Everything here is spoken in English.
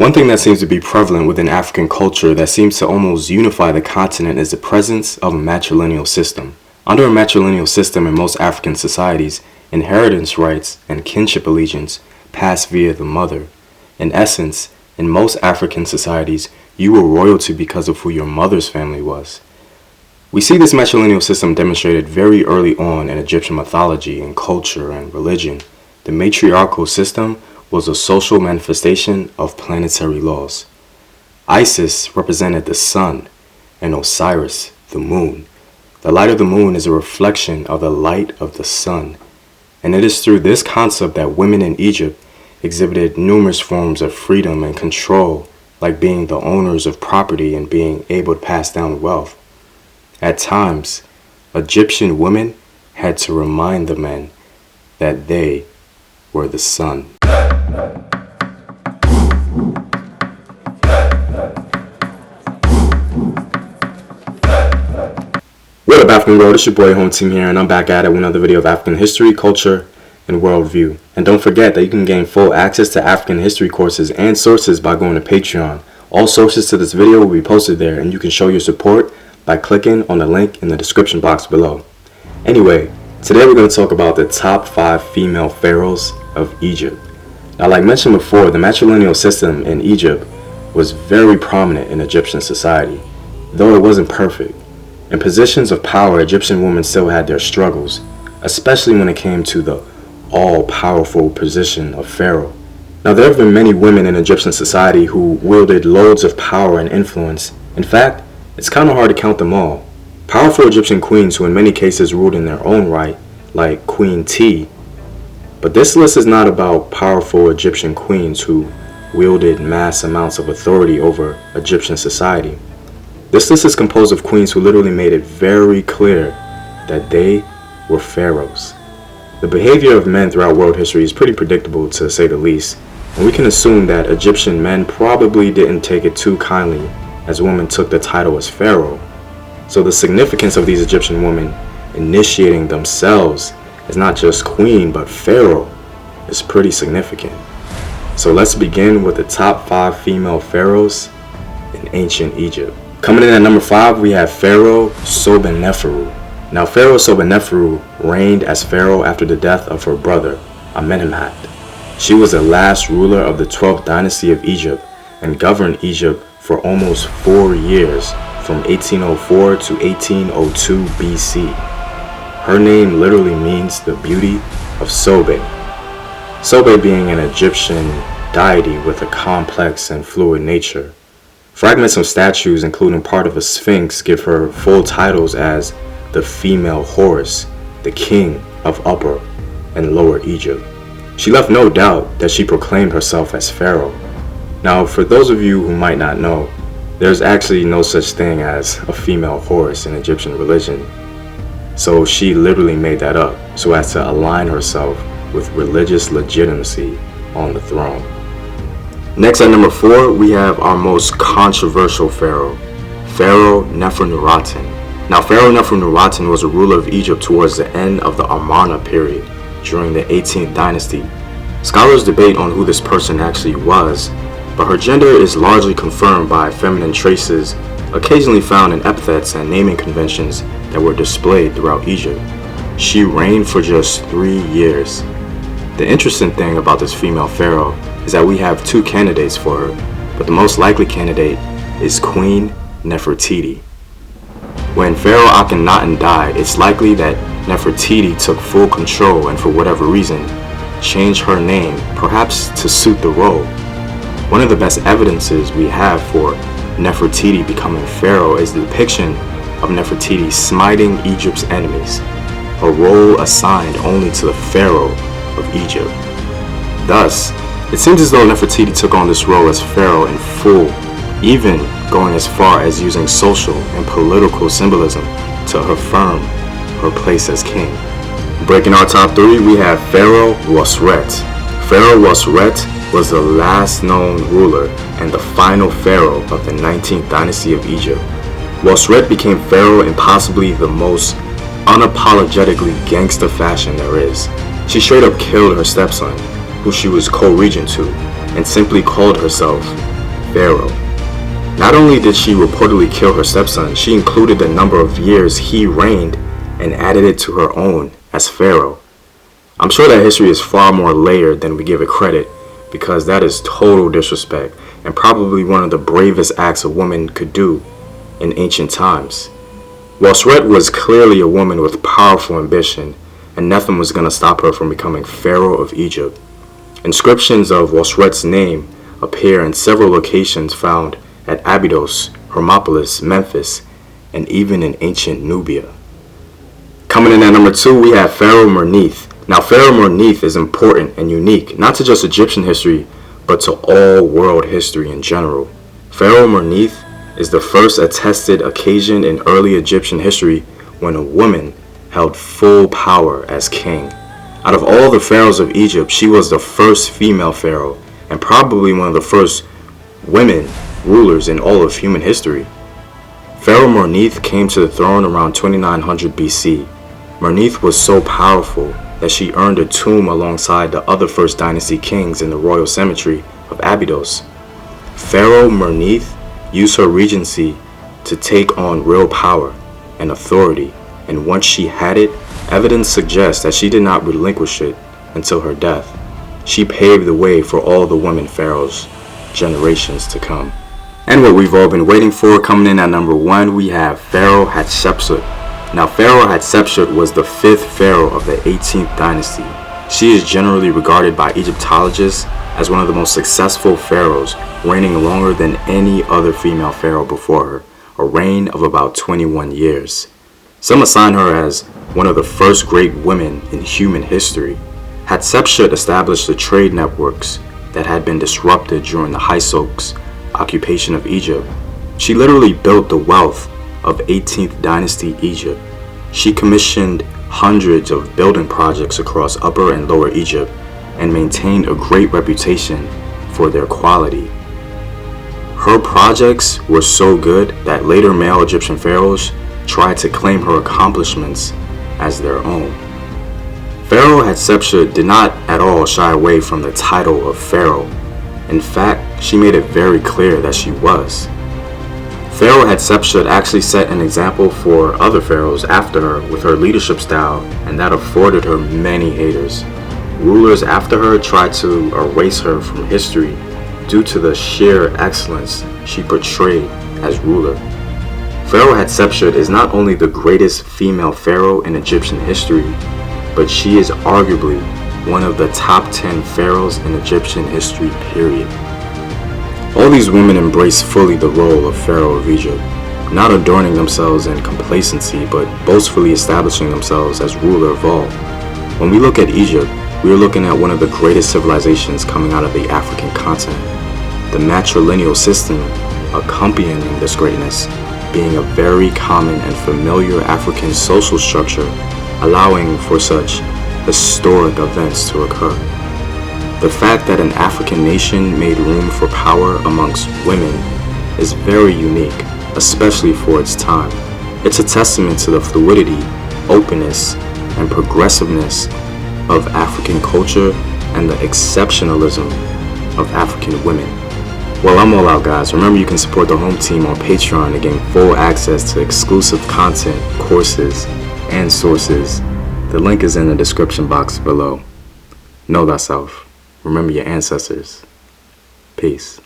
One thing that seems to be prevalent within African culture that seems to almost unify the continent is the presence of a matrilineal system. Under a matrilineal system in most African societies, inheritance rights and kinship allegiance pass via the mother. In essence, in most African societies, you were royalty because of who your mother's family was. We see this matrilineal system demonstrated very early on in Egyptian mythology and culture and religion. The matriarchal system was a social manifestation of planetary laws. Isis represented the sun and Osiris, the moon. The light of the moon is a reflection of the light of the sun. And it is through this concept that women in Egypt exhibited numerous forms of freedom and control, like being the owners of property and being able to pass down wealth. At times, Egyptian women had to remind the men that they were the sun. What up, African world? It's your boy Home Team here, and I'm back at it with another video of African history, culture, and worldview. And don't forget that you can gain full access to African history courses and sources by going to Patreon. All sources to this video will be posted there, and you can show your support by clicking on the link in the description box below. Anyway, today we're going to talk about the top 5 female pharaohs of Egypt. Now, like mentioned before, the matrilineal system in Egypt was very prominent in Egyptian society, though it wasn't perfect. In positions of power, Egyptian women still had their struggles, especially when it came to the all-powerful position of pharaoh. Now, there have been many women in Egyptian society who wielded loads of power and influence. In fact, it's kind of hard to count them all. Powerful Egyptian queens who in many cases ruled in their own right, like Queen T. But this list is not about powerful Egyptian queens who wielded mass amounts of authority over Egyptian society. This list is composed of queens who literally made it very clear that they were pharaohs. The behavior of men throughout world history is pretty predictable, to say the least, and we can assume that Egyptian men probably didn't take it too kindly as women took the title as pharaoh. So the significance of these Egyptian women initiating themselves as not just queen but pharaoh is pretty significant. So let's begin with the top 5 female pharaohs in ancient Egypt. Coming in at number 5, we have Pharaoh Sobekneferu. Now, Pharaoh Sobekneferu reigned as pharaoh after the death of her brother, Amenemhat. She was the last ruler of the 12th dynasty of Egypt and governed Egypt for almost 4 years, from 1804 to 1802 BC. Her name literally means the beauty of Sobe. Sobe being an Egyptian deity with a complex and fluid nature. Fragments of statues, including part of a sphinx, give her full titles as the female Horus, the king of Upper and Lower Egypt. She left no doubt that she proclaimed herself as pharaoh. Now, for those of you who might not know, there's actually no such thing as a female Horus in Egyptian religion. So she literally made that up so as to align herself with religious legitimacy on the throne. Next, at number 4, we have our most controversial pharaoh, Pharaoh Nefernereuaten. Now, Pharaoh Nefernereuaten was a ruler of Egypt towards the end of the Amarna period during the 18th dynasty. Scholars debate on who this person actually was, but her gender is largely confirmed by feminine traces occasionally found in epithets and naming conventions that were displayed throughout Egypt. She reigned for just 3 years. The interesting thing about this female pharaoh is that we have 2 candidates for her, but the most likely candidate is Queen Nefertiti. When Pharaoh Akhenaten died, it's likely that Nefertiti took full control and, for whatever reason, changed her name, perhaps to suit the role. One of the best evidences we have for Nefertiti becoming pharaoh is the depiction of Nefertiti smiting Egypt's enemies, a role assigned only to the pharaoh of Egypt. Thus, it seems as though Nefertiti took on this role as pharaoh in full, even going as far as using social and political symbolism to affirm her place as king. Breaking our top 3, we have Pharaoh wosret. Pharaoh wosret was the last known ruler and the final pharaoh of the 19th dynasty of Egypt. Wosret became pharaoh in possibly the most unapologetically gangsta fashion there is. She straight up killed her stepson, who she was co-regent to, and simply called herself Pharaoh. Not only did she reportedly kill her stepson, she included the number of years he reigned and added it to her own as Pharaoh. I'm sure that history is far more layered than we give it credit, because that is total disrespect and probably one of the bravest acts a woman could do in ancient times. Wosret was clearly a woman with powerful ambition, and nothing was going to stop her from becoming Pharaoh of Egypt. Inscriptions of Wosret's name appear in several locations found at Abydos, Hermopolis, Memphis, and even in ancient Nubia. Coming in at number 2, we have Pharaoh Merneith. Now, Pharaoh Merneith is important and unique, not to just Egyptian history, but to all world history in general. Pharaoh Merneith is the first attested occasion in early Egyptian history when a woman held full power as king. Out of all the pharaohs of Egypt, she was the first female pharaoh and probably one of the first women rulers in all of human history. Pharaoh Merneith came to the throne around 2900 BC. Merneith was so powerful that she earned a tomb alongside the other First Dynasty kings in the royal cemetery of Abydos. Pharaoh Merneith used her regency to take on real power and authority, and once she had it, evidence suggests that she did not relinquish it until her death. She paved the way for all the women pharaohs generations to come. And what we've all been waiting for, coming in at number 1, we have Pharaoh Hatshepsut. Now, Pharaoh Hatshepsut was the 5th pharaoh of the 18th dynasty. She is generally regarded by Egyptologists as one of the most successful pharaohs, reigning longer than any other female pharaoh before her, a reign of about 21 years. Some assign her as one of the first great women in human history. Hatshepsut established the trade networks that had been disrupted during the Hyksos occupation of Egypt. She literally built the wealth of 18th dynasty Egypt. She commissioned hundreds of building projects across Upper and Lower Egypt and maintained a great reputation for their quality. Her projects were so good that later male Egyptian pharaohs tried to claim her accomplishments as their own. Pharaoh Hatshepsut did not at all shy away from the title of pharaoh. In fact, she made it very clear that she was. Pharaoh Hatshepsut actually set an example for other pharaohs after her with her leadership style, and that afforded her many haters. Rulers after her tried to erase her from history due to the sheer excellence she portrayed as ruler. Pharaoh Hatshepsut is not only the greatest female pharaoh in Egyptian history, but she is arguably one of the top 10 pharaohs in Egyptian history, period. All these women embrace fully the role of Pharaoh of Egypt, not adorning themselves in complacency, but boastfully establishing themselves as ruler of all. When we look at Egypt, we are looking at one of the greatest civilizations coming out of the African continent. The matrilineal system accompanying this greatness being a very common and familiar African social structure, allowing for such historic events to occur. The fact that an African nation made room for power amongst women is very unique, especially for its time. It's a testament to the fluidity, openness, and progressiveness of African culture and the exceptionalism of African women. Well, I'm all out, guys. Remember, you can support the home team on Patreon to gain full access to exclusive content, courses, and sources. The link is in the description box below. Know thyself. Remember your ancestors. Peace.